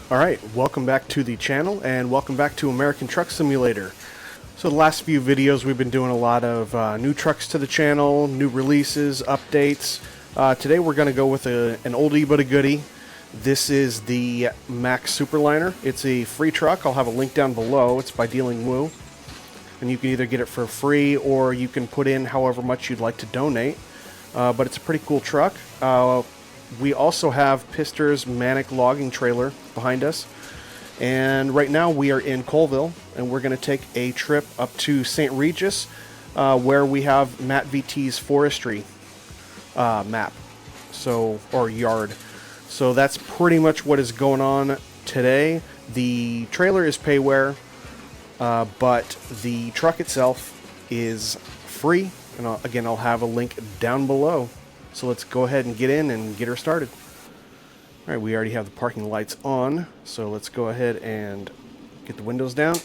Alright, welcome back to the channel and welcome back to American Truck Simulator. So the last few videos we've been doing a lot of new trucks to the channel, new releases, updates. Today we're going to go with an oldie but a goodie. This is the Mack Superliner. It's a free truck. I'll have a link down below. It's by Dielingwu. And you can either get it for free or you can put in however much you'd like to donate. But it's a pretty cool truck. We also have Pizzster's Manac Logging trailer behind us. And right now we are in Colville, and we're going to take a trip up to St. Regis, where we have MattVT's forestry map, or yard. So that's pretty much what is going on today. The trailer is payware, but the truck itself is free. And again, I'll have a link down below. So let's go ahead and get in and get her started. All right, we already have the parking lights on, so let's go ahead and get the windows down.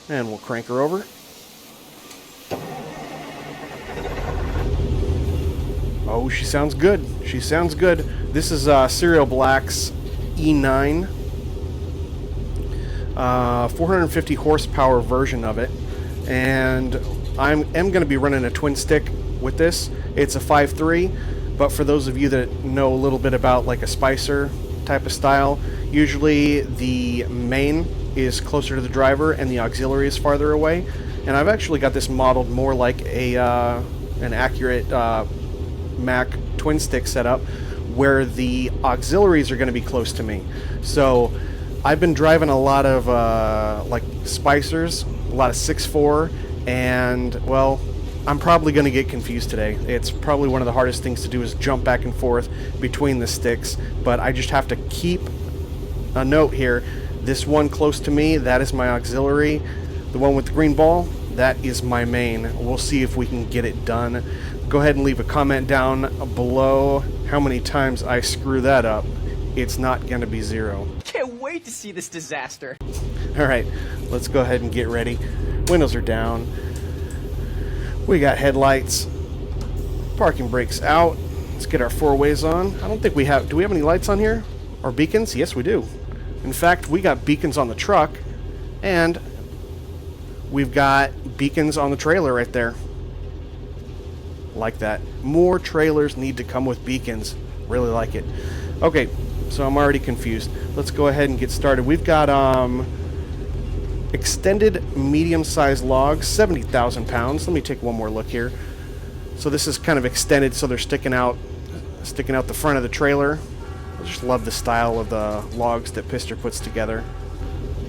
And we'll crank her over. Oh, she sounds good. She sounds good. This is Serial Black's E9. 450 horsepower version of it. And I am going to be running a twin stick with this. It's a 5.3, but for those of you that know a little bit about like a Spicer type of style, usually the main is closer to the driver and the auxiliary is farther away. And I've actually got this modeled more like an accurate Mack twin stick setup, where the auxiliaries are going to be close to me. So I've been driving a lot of like Spicers, a lot of 6.4, and well, I'm probably going to get confused today. It's probably one of the hardest things to do is jump back and forth between the sticks, but I just have to keep a note here. This one close to me, that is my auxiliary. The one with the green ball, that is my main. We'll see if we can get it done. Go ahead and leave a comment down below how many times I screw that up. It's not going to be 0. Can't wait to see this disaster. Alright, let's go ahead and get ready. Windows are down. We got headlights. Parking brakes out. Let's get our 4-ways on. I don't think we have... Do we have any lights on here? Or beacons? Yes, we do. In fact, we got beacons on the truck. And we've got beacons on the trailer right there. Like that. More trailers need to come with beacons. Really like it. Okay, so I'm already confused. Let's go ahead and get started. We've got extended medium-sized logs, 70,000 pounds. Let me take one more look here. So this is kind of extended, so they're sticking out the front of the trailer. I just love the style of the logs that Pizzster puts together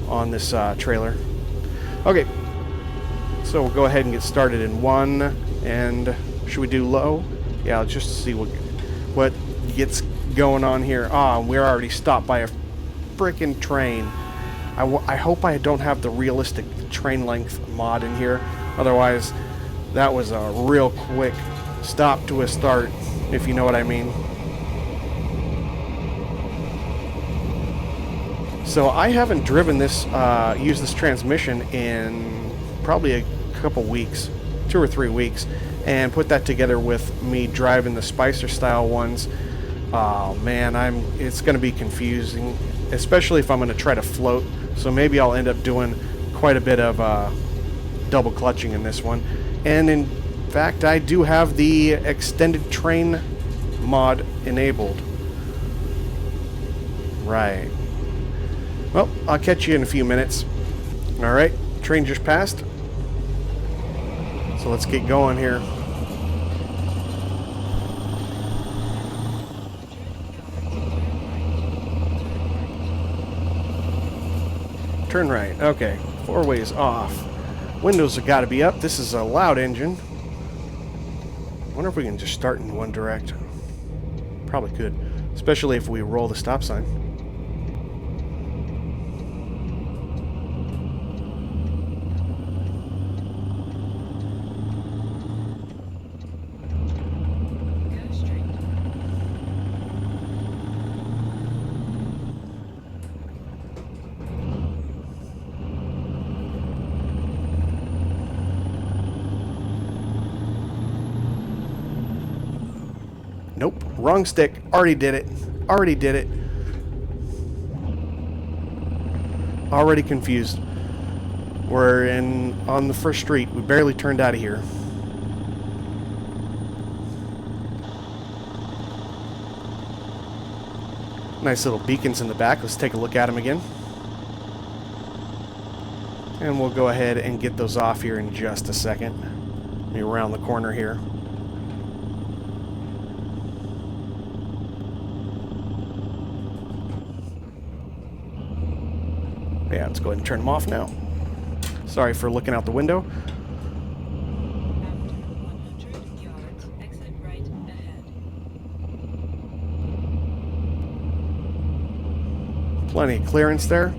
on this trailer. Okay, so we'll go ahead and get started in 1. And should we do low? Yeah, just to see what gets going on here. We're already stopped by a freaking train. I hope I don't have the realistic train length mod in here. Otherwise, that was a real quick stop to a start, if you know what I mean. So I haven't driven this, used this transmission in probably a couple weeks, 2 or 3 weeks, and put that together with me driving the Spicer style ones. Oh man, it's going to be confusing, especially if I'm going to try to float. So maybe I'll end up doing quite a bit of double clutching in this one. And in fact, I do have the extended train mod enabled. Right. Well, I'll catch you in a few minutes. Alright, train just passed. So let's get going here. Turn right. Okay. 4-ways off. Windows have got to be up. This is a loud engine. I wonder if we can just start in one direct. Probably could. Especially if we roll the stop sign. Nope, wrong stick. Already did it. Already confused. We're on the first street. We barely turned out of here. Nice little beacons in the back. Let's take a look at them again. And we'll go ahead and get those off here in just a second. Maybe around the corner here. Yeah, let's go ahead and turn them off now. Sorry for looking out the window. After 100 yards, exit right ahead. Plenty of clearance there.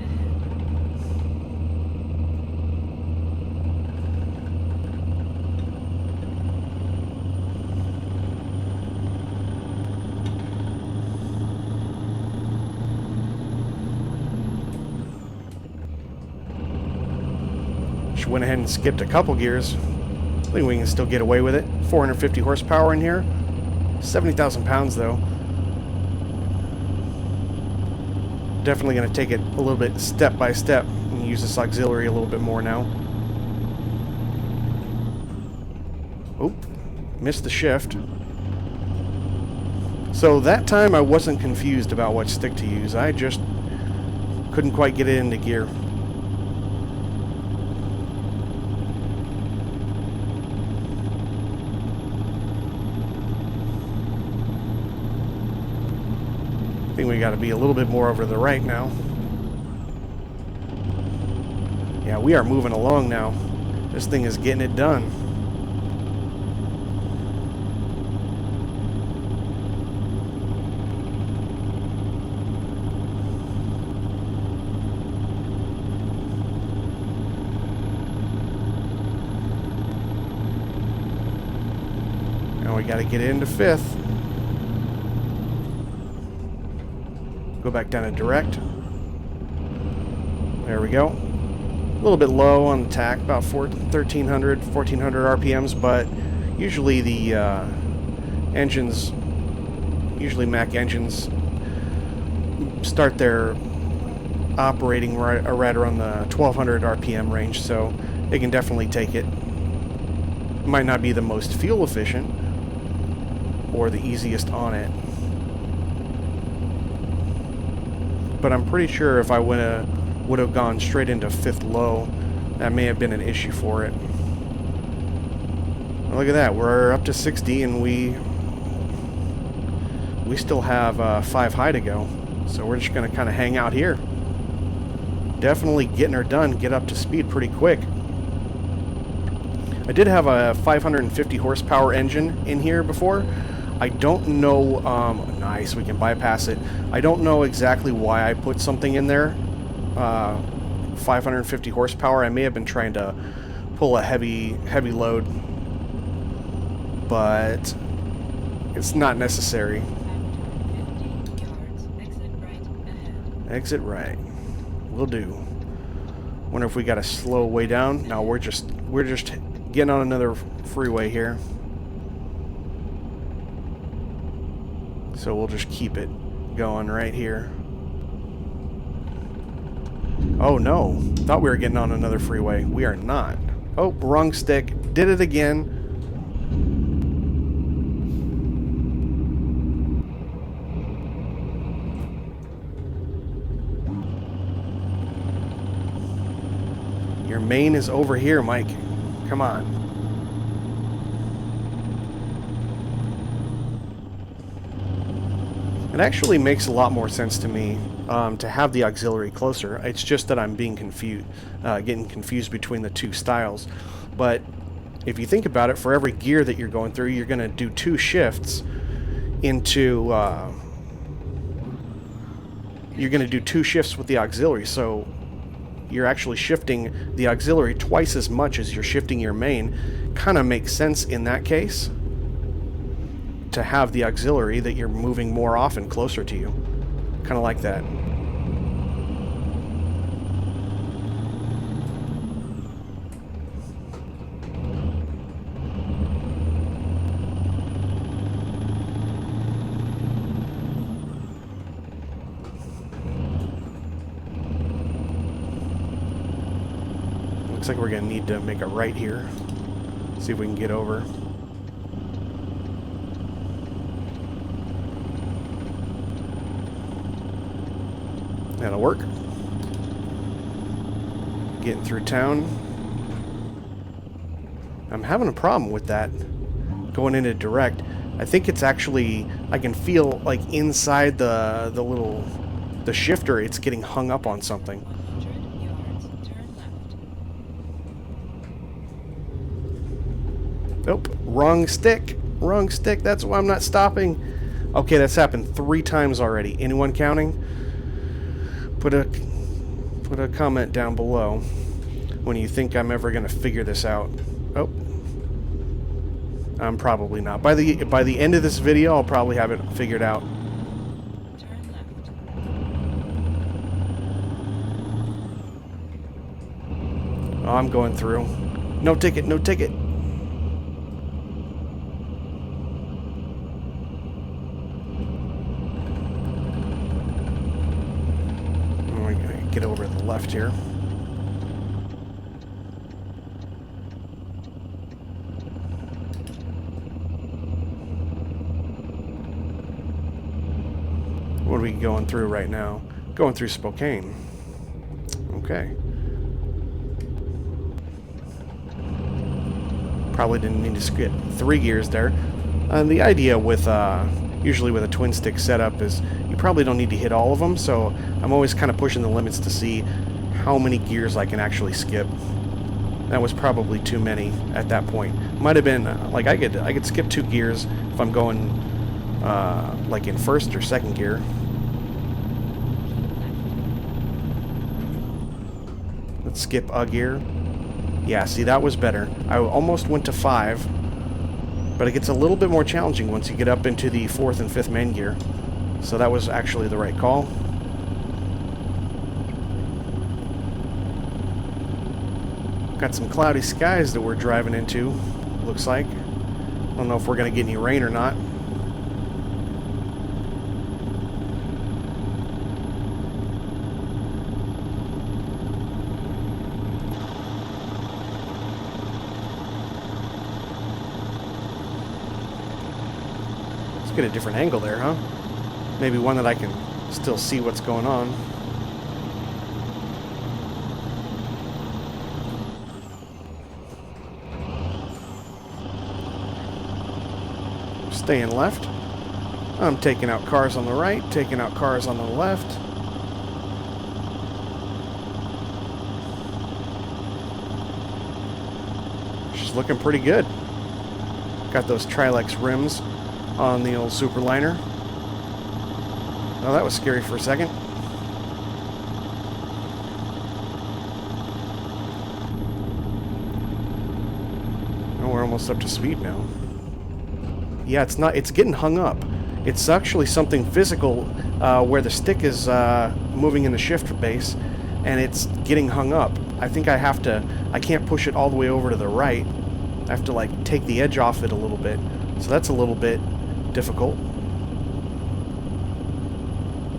Went ahead and skipped a couple gears. I think we can still get away with it. 450 horsepower in here. 70,000 pounds though. Definitely going to take it a little bit step by step and use this auxiliary a little bit more now. Oop, missed the shift. So that time I wasn't confused about what stick to use. I just couldn't quite get it into gear. I think we got to be a little bit more over to the right now. Yeah, we are moving along now. This thing is getting it done. Now we got to get into fifth. Go back down to direct. There we go. A little bit low on the tack, about 1,300 RPMs, but usually the engines, usually Mack engines, start their operating right around the 1,200 RPM range, so they can definitely take it. Might not be the most fuel efficient or the easiest on it, but I'm pretty sure if I would have gone straight into fifth low, that may have been an issue for it. Well, look at that, we're up to 60 and we still have 5 high to go, so we're just going to kind of hang out here. Definitely getting her done, get up to speed pretty quick. I did have a 550 horsepower engine in here before. I don't know, nice, we can bypass it. I don't know exactly why I put something in there. 550 horsepower. I may have been trying to pull a heavy load, but it's not necessary. Exit right. Will do. Wonder if we got to slow way down. No, we're just getting on another freeway here. So we'll just keep it going right here. Oh no, thought we were getting on another freeway. We are not. Oh, wrong stick. Did it again. Your main is over here, Mike. Come on. It actually makes a lot more sense to me to have the auxiliary closer. It's just that I'm being confused, getting confused between the two styles. But if you think about it, for every gear that you're going through, you're going to do 2 shifts into. You're going to do 2 shifts with the auxiliary, so you're actually shifting the auxiliary twice as much as you're shifting your main. Kind of makes sense in that case to have the auxiliary that you're moving more often closer to you. Kind of like that. Looks like we're going to need to make a right here. See if we can get over. That'll work. Getting through town. I'm having a problem with that going into direct. I think it's actually, I can feel like inside the shifter, it's getting hung up on something. 100 yards, turn left. Nope, wrong stick. Wrong stick. That's why I'm not stopping. Okay, that's happened 3 times already. Anyone counting? Put a comment down below when you think I'm ever going to figure this out. Oh. I'm probably not. By the end of this video, I'll probably have it figured out. Turn left. Oh, I'm going through. No ticket, no ticket. We're going to get over to the left here. What are we going through right now? Going through Spokane. Okay. Probably didn't need to skip 3 gears there. The idea with usually with a twin stick setup is you probably don't need to hit all of them, so I'm always kind of pushing the limits to see how many gears I can actually skip. That was probably too many at that point. Might have been like I could skip 2 gears if I'm going like in first or second gear. Let's skip a gear. Yeah, see, that was better. I almost went to 5, but it gets a little bit more challenging once you get up into the 4th and 5th main gear. So that was actually the right call. Got some cloudy skies that we're driving into, looks like. I don't know if we're going to get any rain or not. Get a different angle there, huh? Maybe one that I can still see what's going on. Staying left. I'm taking out cars on the right, taking out cars on the left. She's looking pretty good. Got those Trilux rims on the old Superliner. Oh, that was scary for a second. Oh, we're almost up to speed now. Yeah, it's getting hung up. It's actually something physical where the stick is moving in the shift base and it's getting hung up. I think I can't push it all the way over to the right. I have to like take the edge off it a little bit. So that's a little bit difficult.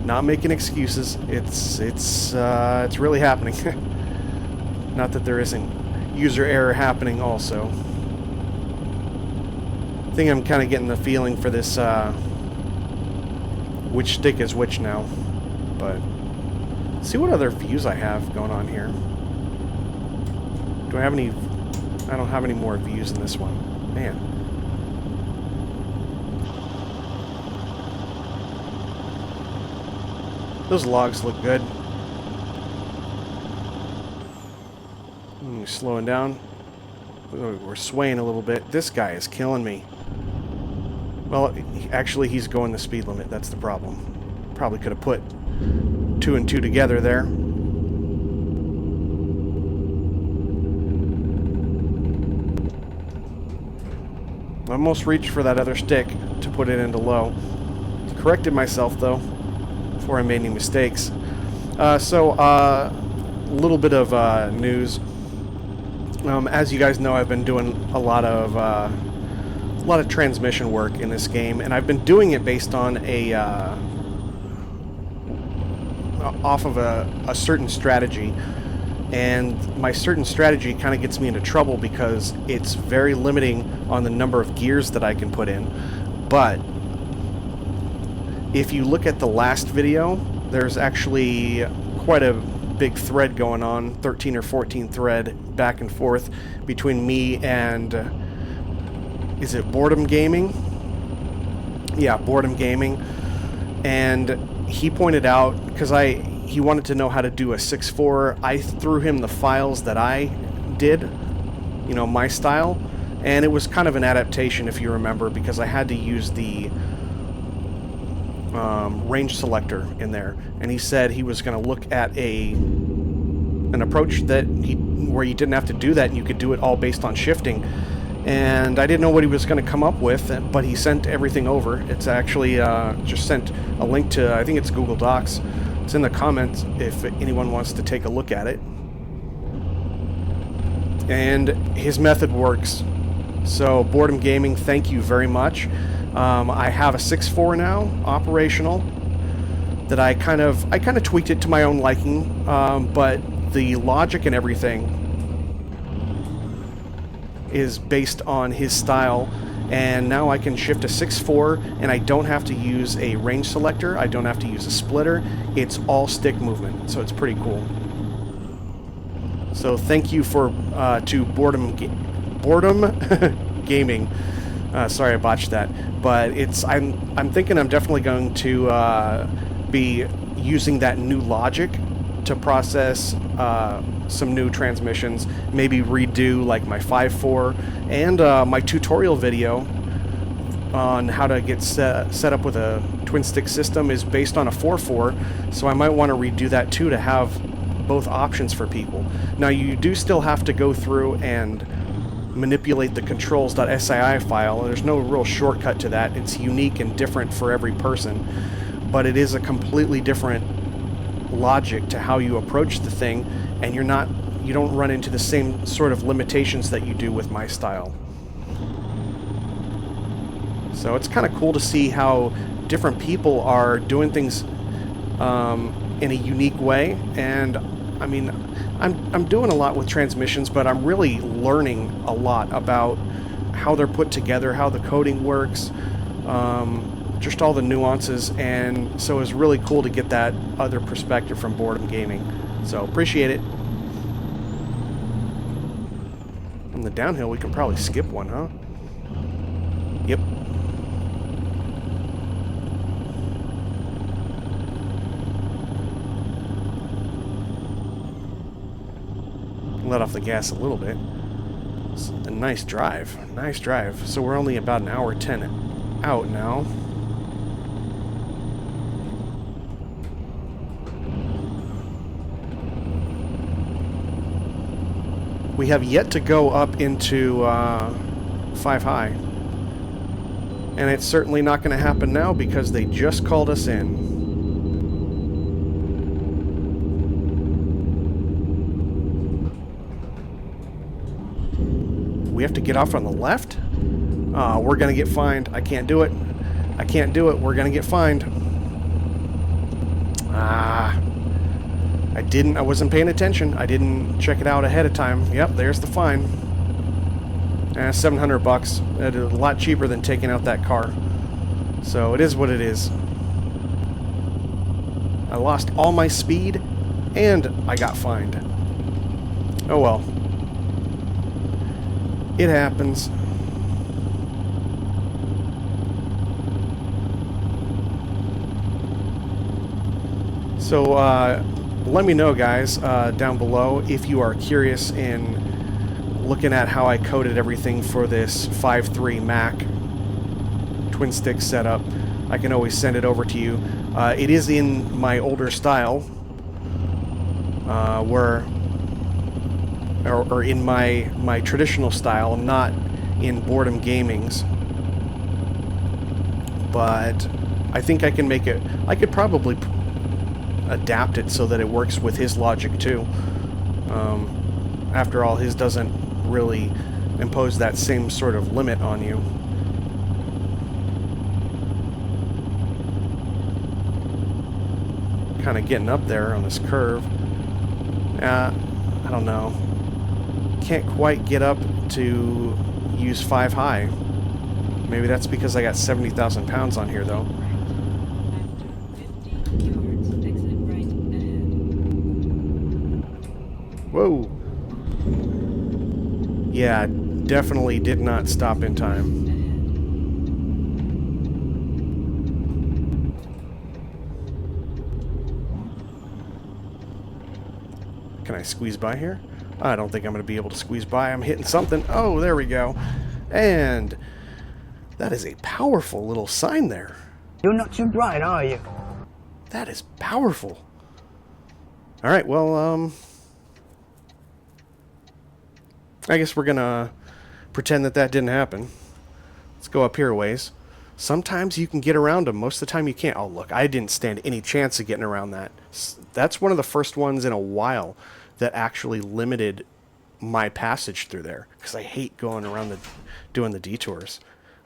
Not making excuses. It's really happening. Not that there isn't user error happening also. I think I'm kind of getting the feeling for this which stick is which now. But let's see what other views I have going on here. Do I have any? I don't have any more views in this one. Man. Those logs look good. Slowing down. We're swaying a little bit. This guy is killing me. Well, actually, he's going the speed limit. That's the problem. Probably could have put 2 and 2 together there. I almost reached for that other stick to put it into low. Corrected myself, though, before I made any mistakes. So, a little bit of news. As you guys know, I've been doing a lot of transmission work in this game, and I've been doing it based on off of a certain strategy. And my certain strategy kind of gets me into trouble because it's very limiting on the number of gears that I can put in. But if you look at the last video, there's actually quite a big thread going on, 13 or 14 thread back and forth between me and, is it Boredom Gaming? Yeah, Boredom Gaming. And he pointed out, because he wanted to know how to do a 6.4. I threw him the files that I did, you know, my style, and it was kind of an adaptation, if you remember, because I had to use the range selector in there. And he said he was going to look at an approach that where you didn't have to do that, and you could do it all based on shifting. And I didn't know what he was going to come up with, but he sent everything over. It's actually just sent a link to, I think it's Google Docs. It's in the comments if anyone wants to take a look at it. And his method works. So Boredom Gaming, thank you very much. I have a 6.4 now, operational, that I kind of tweaked it to my own liking, but the logic and everything is based on his style. And now I can shift a 6.4, and I don't have to use a range selector. I don't have to use a splitter. It's all stick movement, so it's pretty cool. So thank you to Boredom Gaming. Sorry I botched that, but I'm thinking I'm definitely going to be using that new logic to process some new transmissions, maybe redo like my 5.4 and my tutorial video on how to get set up with a twin stick system is based on a 4.4, so I might want to redo that too to have both options for people. Now you do still have to go through and manipulate the controls.sii file. There's no real shortcut to that. It's unique and different for every person, but it is a completely different logic to how you approach the thing, and you don't run into the same sort of limitations that you do with my style. So it's kind of cool to see how different people are doing things in a unique way. And I mean, I'm doing a lot with transmissions, but I'm really learning a lot about how they're put together, how the coding works, just all the nuances, and so it was really cool to get that other perspective from Boredom Gaming. So appreciate it. On the downhill, we can probably skip one, huh? Yep. Let off the gas a little bit. It's a nice drive. Nice drive. So we're only about an hour 10 out now. We have yet to go up into 5 high. And it's certainly not going to happen now because they just called us in. We have to get off on the left? We're going to get fined. I can't do it. I can't do it. We're going to get fined. I wasn't paying attention. I didn't check it out ahead of time. Yep, there's the fine. $700. That is a lot cheaper than taking out that car. So it is what it is. I lost all my speed and I got fined. Oh well. It happens. So, let me know, guys, down below if you are curious in looking at how I coded everything for this 5.3 Mac twin stick setup. I can always send it over to you. It is in my older style, or in my traditional style, not in Boredom Gaming's. But I think I can make it. I could probably adapt it so that it works with his logic too. After all, his doesn't really impose that same sort of limit on you. Kind of getting up there on this curve. I don't know. Can't quite get up to use 5 high. Maybe that's because I got 70,000 pounds on here, though. After 50 yards, exit right ahead. Whoa. Yeah, definitely did not stop in time. Can I squeeze by here? I don't think I'm going to be able to squeeze by. I'm hitting something. Oh, there we go. And that is a powerful little sign there. You're not too bright, are you? That is powerful. All right, well, I guess we're going to pretend that that didn't happen. Let's go up here a ways. Sometimes you can get around them. Most of the time you can't. Oh, look, I didn't stand any chance of getting around that. That's one of the first ones in a while that actually limited my passage through there, because I hate going around doing the detours.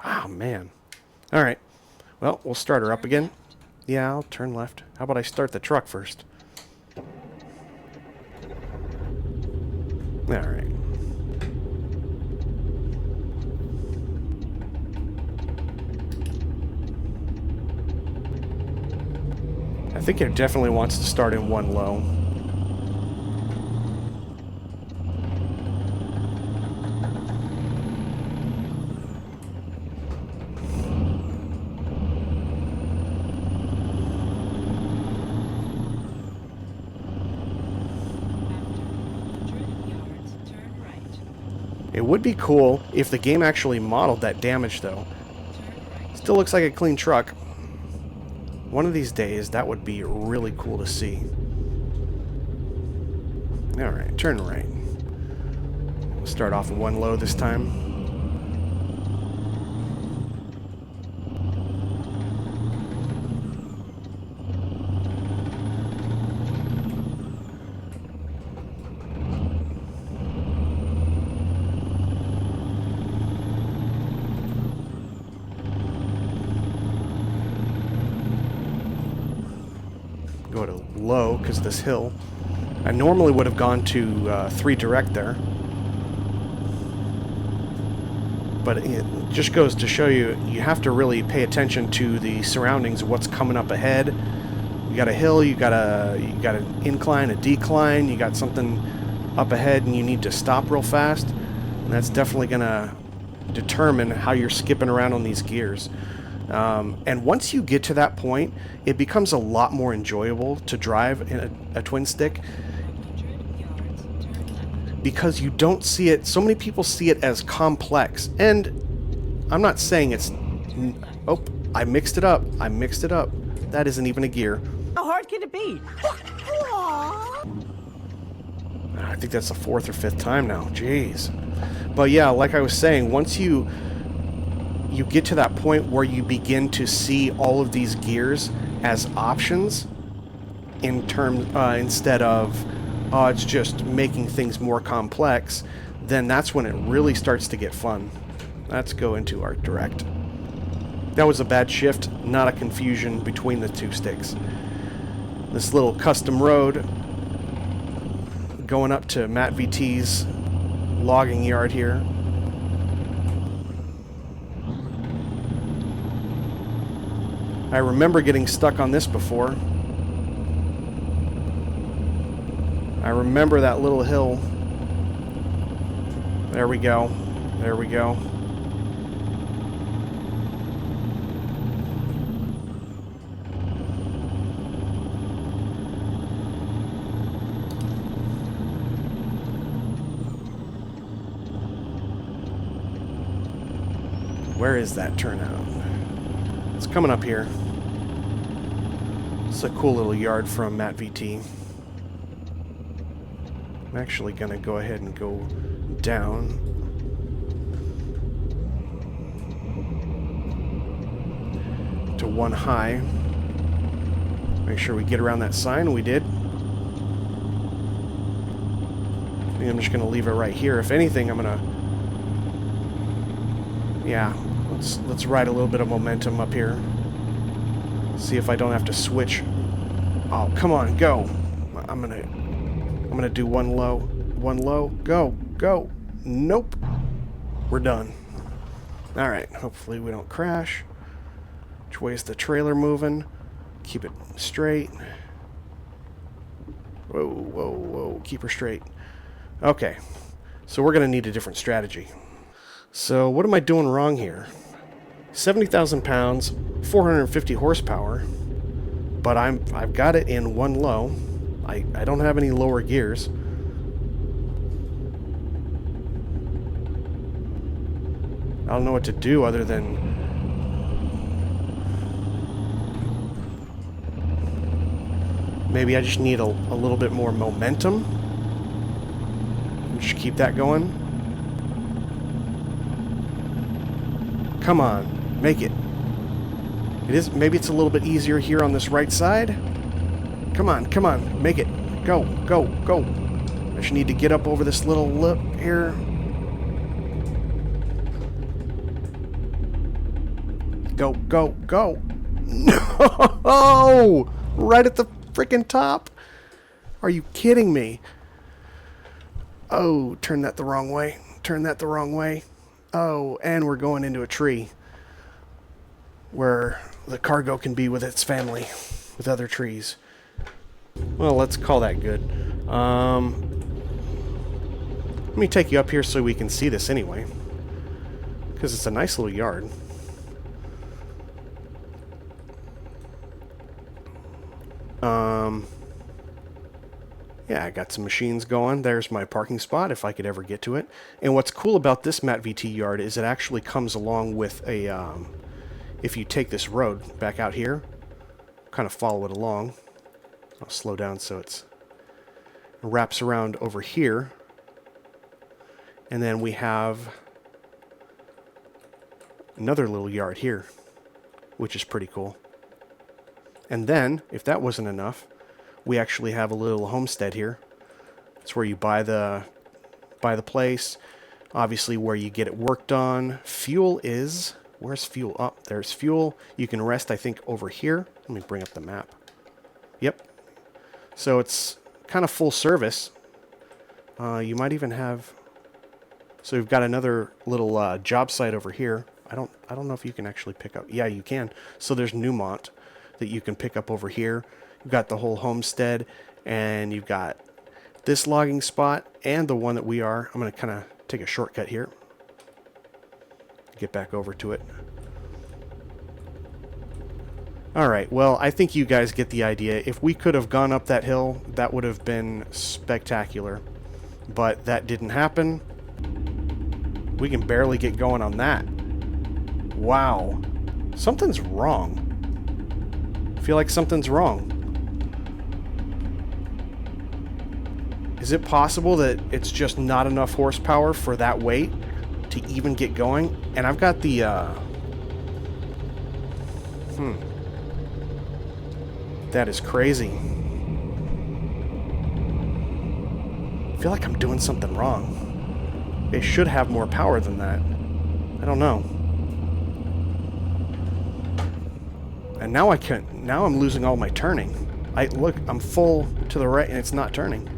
Oh, man. All right. Well, we'll start her up again. Yeah, I'll turn left. How about I start the truck first? All right. I think it definitely wants to start in one low. It would be cool if the game actually modeled that damage, though. Still looks like a clean truck. One of these days, that would be really cool to see. Alright, turn right. We'll start off in one low this time. Go to low because this hill. I normally would have gone to 3 direct there, but it just goes to show you, you have to really pay attention to the surroundings, what's coming up ahead. You got a hill, you got an incline, a decline, you got something up ahead, and you need to stop real fast, and that's definitely gonna determine how you're skipping around on these gears. And once you get to that point, it becomes a lot more enjoyable to drive in a twin stick, because you don't see it. So many people see it as complex, and I'm not saying it's... Oh, I mixed it up. That isn't even a gear. How hard can it be? I think that's the 4th or 5th time now. Jeez. But yeah, like I was saying, once you get to that point where you begin to see all of these gears as options instead of it's just making things more complex, then that's when it really starts to get fun. Let's go into our direct. That was a bad shift, not a confusion between the 2 sticks. This little custom road going up to MattVT's logging yard here. I remember getting stuck on this before. I remember that little hill. There we go. There we go. Where is that turnout? It's coming up here. It's a cool little yard from MattVT. I'm actually going to go ahead and go down. To 1 high. Make sure we get around that sign. We did. I think I'm just going to leave it right here. If anything, I'm going to... Yeah, let's ride a little bit of momentum up here. See if I don't have to switch. Oh, come on, go. I'm gonna do one low. one low. Go, go. Nope. We're done. Alright, hopefully we don't crash. Which way is the trailer moving? Keep it straight. Whoa, whoa, whoa. Keep her straight. Okay. So we're going to need a different strategy. So what am I doing wrong here? 70,000 pounds, 450 horsepower, but I've got it in one low. I don't have any lower gears. I don't know what to do other than maybe I just need a little bit more momentum. Just keep that going. Come on, make it. It is, maybe it's a little bit easier here on this right side. Come on, make it. Go, go, go. I just need to get up over this little lip here. Go, go, go. No! Right at the freaking top. Are you kidding me? Oh, turn that the wrong way. Turn that the wrong way. Oh, and we're going into a tree where the cargo can be with its family, with other trees. Well, let's call that good. Let me take you up here so we can see this anyway, because it's a nice little yard. Yeah, I got some machines going. There's my parking spot if I could ever get to it. And what's cool about this MattVT yard is it actually comes along with a, if you take this road back out here, kind of follow it along. I'll slow down so it wraps around over here. And then we have another little yard here, which is pretty cool. And then, if that wasn't enough, we actually have a little homestead here. It's where you buy the place. Obviously, where you get it worked on. Fuel is... Where's fuel? Oh, there's fuel. You can rest, I think, over here. Let me bring up the map. Yep. So it's kind of full service. You might even have... So we've got another little job site over here. I don't know if you can actually pick up... Yeah, you can. So there's Newmont that you can pick up over here. You've got the whole homestead, and you've got this logging spot and the one that we are. I'm going to kind of take a shortcut here. Get back over to it. Alright, well, I think you guys get the idea. If we could have gone up that hill, that would have been spectacular. But that didn't happen. We can barely get going on that. Wow. Something's wrong. I feel like something's wrong. Is it possible that it's just not enough horsepower for that weight to even get going? And I've got the, That is crazy. I feel like I'm doing something wrong. It should have more power than that. I don't know. And now I can't. Now I'm losing all my turning. Look, I'm full to the right and it's not turning.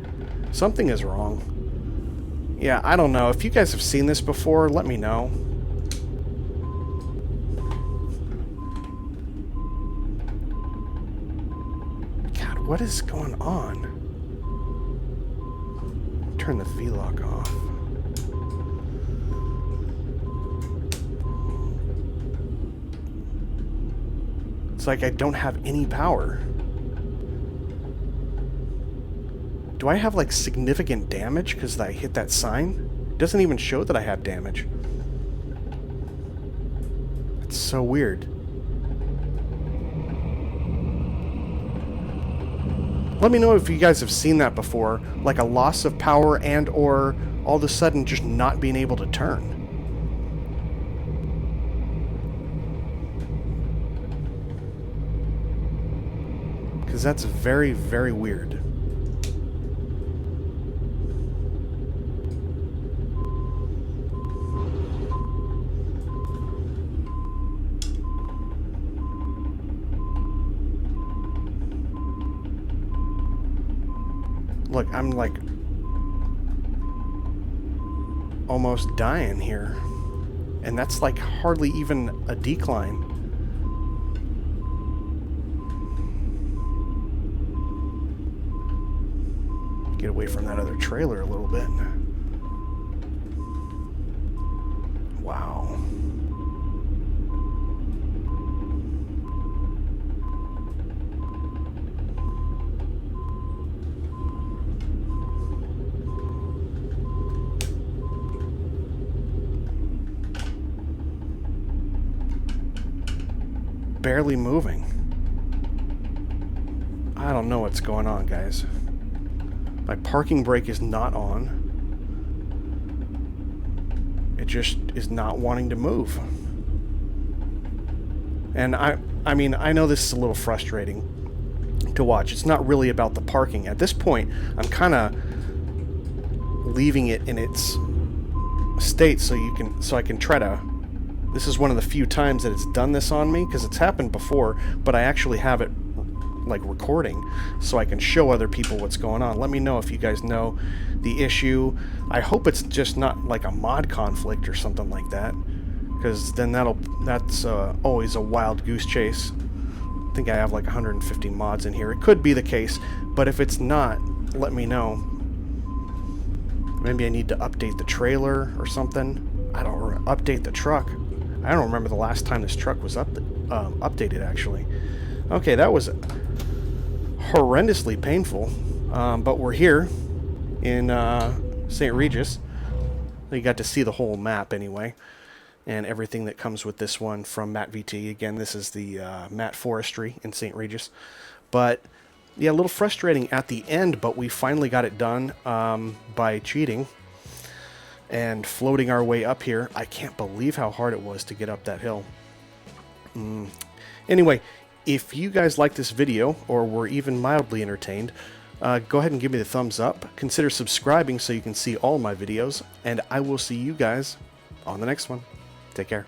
Something is wrong. Yeah, I don't know. If you guys have seen this before, let me know. God, what is going on? Turn the V-lock off. It's like I don't have any power. Do I have like significant damage because I hit that sign? It doesn't even show that I have damage. It's so weird. Let me know if you guys have seen that before, like a loss of power and or all of a sudden just not being able to turn. Because that's very, very weird. Look, I'm like almost dying here. And that's like hardly even a decline. Get away from that other trailer a little bit. Wow. Barely moving. I don't know what's going on, guys. My parking brake is not on. It just is not wanting to move. And I mean, I know this is a little frustrating to watch. It's not really about the parking. At this point, I'm kind of leaving it in its state so I can try to. This is one of the few times that it's done this on me, because it's happened before, but I actually have it like recording so I can show other people what's going on. Let me know if you guys know the issue. I hope it's just not like a mod conflict or something like that, because then that's always a wild goose chase. I think I have like 150 mods in here. It could be the case, but if it's not, let me know. Maybe I need to update the trailer or something. I don't update the truck. I don't remember the last time this truck was updated, actually. Okay, that was horrendously painful, but we're here in St. Regis. You got to see the whole map anyway, and everything that comes with this one from MattVT. Again, this is the Matt Forestry in St. Regis. But yeah, a little frustrating at the end, but we finally got it done by cheating and floating our way up here. I can't believe how hard it was to get up that hill. Anyway, if you guys like this video, or were even mildly entertained, go ahead and give me the thumbs up. Consider subscribing so you can see all my videos, and I will see you guys on the next one. Take care.